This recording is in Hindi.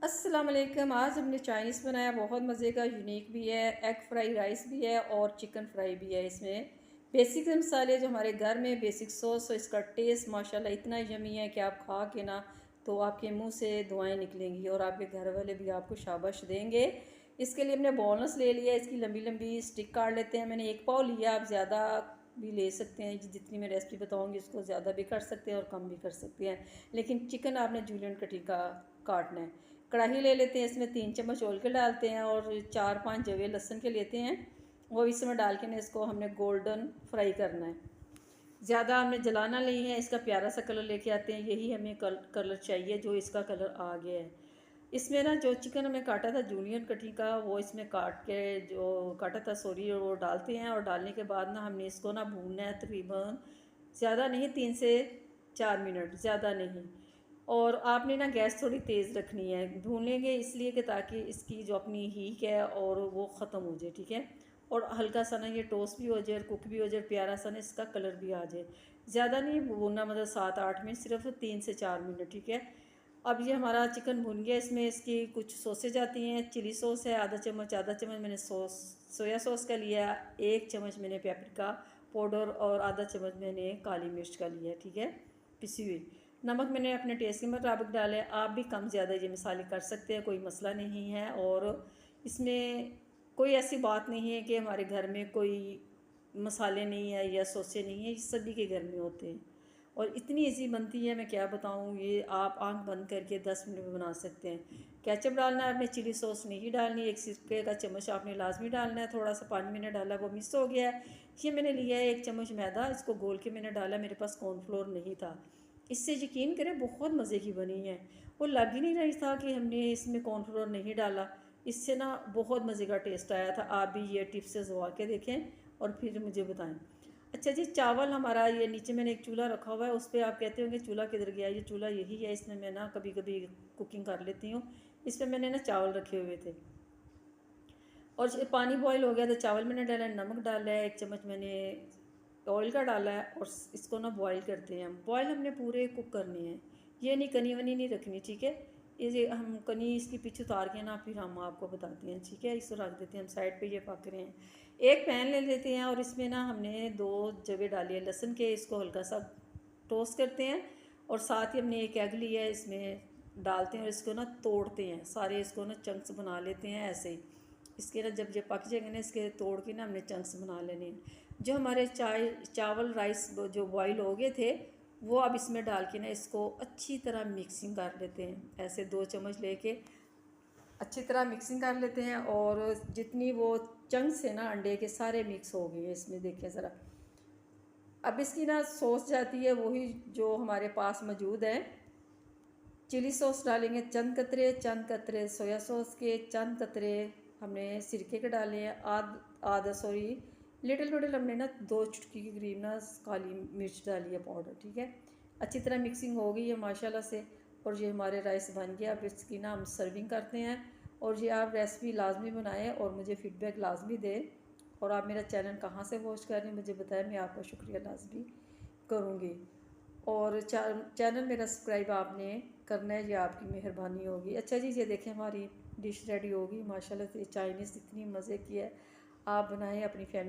अस्सलाम वालेकुम। आज हमने चाइनीज़ बनाया, बहुत मज़े का, यूनिक भी है। एग फ्राई राइस भी है और चिकन फ्राई भी है। इसमें बेसिक मसाले जो हमारे घर में, बेसिक सॉस, और इसका टेस्ट माशाल्लाह इतना यमी है कि आप खा के ना तो आपके मुंह से दुआएं निकलेंगी और आपके घर वाले भी आपको शाबाश देंगे। इसके लिए हमने बोनस ले लिया, इसकी लंबी लंबी स्टिक काट लेते हैं। मैंने एक पाव लिया, आप ज़्यादा भी ले सकते हैं, जितनी मैं रेसिपी बताऊंगी उसको ज़्यादा भी कर सकते हैं और कम भी कर सकते हैं, लेकिन चिकन आपने जूलियन कटिंग का काटना है। कढ़ाई ले लेते हैं, इसमें 3 चम्मच ऑयल के डालते हैं और 4-5 जवे लहसुन के लेते हैं। वो इसमें डाल के ना इसको हमने गोल्डन फ्राई करना है। ज़्यादा हमने जलाना नहीं है, इसका प्यारा सा कलर लेके आते हैं। यही हमें कलर चाहिए जो इसका कलर आ गया है। इसमें ना जो चिकन हमें काटा था जूलियन कटिंग का, वो इसमें काट के जो काटा था सॉरी, वो डालते हैं। और डालने के बाद ना हमने इसको ना भूनना है तकरीबन, ज़्यादा नहीं, 3 से 4 मिनट, ज़्यादा नहीं। और आपने ना गैस थोड़ी तेज़ रखनी है। भूनेंगे इसलिए कि ताकि इसकी जो अपनी हीक है और वो ख़त्म हो जाए, ठीक है। और हल्का सा ना ये टोस्ट भी हो जाए और कुक भी हो जाए, प्यारा सा ना इसका कलर भी आ जाए। ज़्यादा नहीं भूनना, मतलब 7-8 मिनट, सिर्फ 3 से 4 मिनट, ठीक है। अब ये हमारा चिकन भुन गया। इसमें इसकी कुछ सॉसेज आती हैं। चिली सॉस है आधा चम्मच मैंने सोया सॉस का लिया। 1 चम्मच मैंने पेपरिका पाउडर और आधा चम्मच मैंने काली मिर्च का लिया, ठीक है, पिसी हुई। नमक मैंने अपने टेस्ट के मुताबिक डाला है, आप भी कम ज़्यादा ये मसाले कर सकते हैं, कोई मसला नहीं है। और इसमें कोई ऐसी बात नहीं है कि हमारे घर में कोई मसाले नहीं है या सॉसे नहीं है, ये सभी के घर में होते हैं और इतनी इजी बनती है, मैं क्या बताऊँ। ये आप आंख बंद करके 10 मिनट में बना सकते हैं। केचप डालना है आपने, चिली सॉस नहीं डालनी। एक सिरके का चम्मच आपने लाजमी डालना है। थोड़ा सा पानी मैंने डाला, वो मिस हो गया है। ये मैंने लिया है 1 चम्मच मैदा, इसको गोल के मैंने डाला, मेरे पास कॉर्नफ्लोर नहीं था। इससे यकीन करें बहुत मज़े की बनी है। वो लग ही नहीं रही था कि हमने इसमें कॉर्नफ्लोर नहीं डाला। इससे ना बहुत मज़े का टेस्ट आया था। आप भी ये टिप्स से आजमा के देखें और फिर मुझे बताएं। अच्छा जी, चावल हमारा ये नीचे मैंने एक चूल्हा रखा हुआ है। उस पर आप कहते होंगे चूल्हा किधर गया, ये चूल्हा यही है। इसमें मैं ना कभी कभी कुकिंग कर लेती हूँ। इस पर मैंने ना चावल रखे हुए थे और पानी बॉईल हो गया तो चावल मैंने डाला है, नमक डाला है, 1 चम्मच मैंने ऑयल का डाला है और इसको ना बॉईल करते हैं। बॉईल हमने पूरे कुक करने हैं, ये नहीं कनी वनी नहीं रखनी, ठीक है। ये हम कनी इसकी पीछे उतार के ना फिर हम आपको बताते हैं, ठीक है। इसको रख देते हैं हम साइड पे, ये पक रहे हैं। एक पैन ले लेते हैं और इसमें ना हमने 2 जवे डाली है लहसुन के, इसको हल्का सा टोस्ट करते हैं। और साथ ही हमने एक एग लिया है, इसमें डालते हैं और इसको ना तोड़ते हैं सारे, इसको ना चंक्स बना लेते हैं ऐसे ही। इसके ना जब ये पक जाएंगे ना, इसके तोड़ के ना हमने चंक्स बना लेने हैं। जो हमारे चावल राइस जो बॉईल हो गए थे, वो अब इसमें डाल के ना इसको अच्छी तरह मिक्सिंग कर लेते हैं। ऐसे 2 चम्मच लेके अच्छी तरह मिक्सिंग कर लेते हैं और जितनी वो चंक्स है ना अंडे के, सारे मिक्स हो गए हैं इसमें, देखिए ज़रा। अब इसकी ना सॉस जाती है वही जो हमारे पास मौजूद है। चिली सॉस डालेंगे चंद कतरे सोया सॉस के, चंद कतरे हमने सिरके के डाले हैं, आधा सॉरी लिटिल हमने ना 2 चुटकी के करीब ना काली मिर्च डाली है पाउडर, ठीक है। अच्छी तरह मिक्सिंग हो गई है माशाल्लाह से और ये हमारे राइस बन गया। अब इसकी ना हम सर्विंग करते हैं। और ये आप रेसिपी लाजमी बनाएं और मुझे फ़ीडबैक लाजमी दें। और आप मेरा चैनल कहाँ से वॉच कर रहे हैं मुझे बताएं, मैं आपका शुक्रिया लाजमी करूँगी। और चैनल मेरा सब्सक्राइब आपने करना है, ये आपकी मेहरबानी होगी। अच्छा जी, ये देखें हमारी डिश रेडी होगी माशाल्लाह से। चाइनीज़ इतनी मज़े की है, आप बनाएं अपनी फैमिली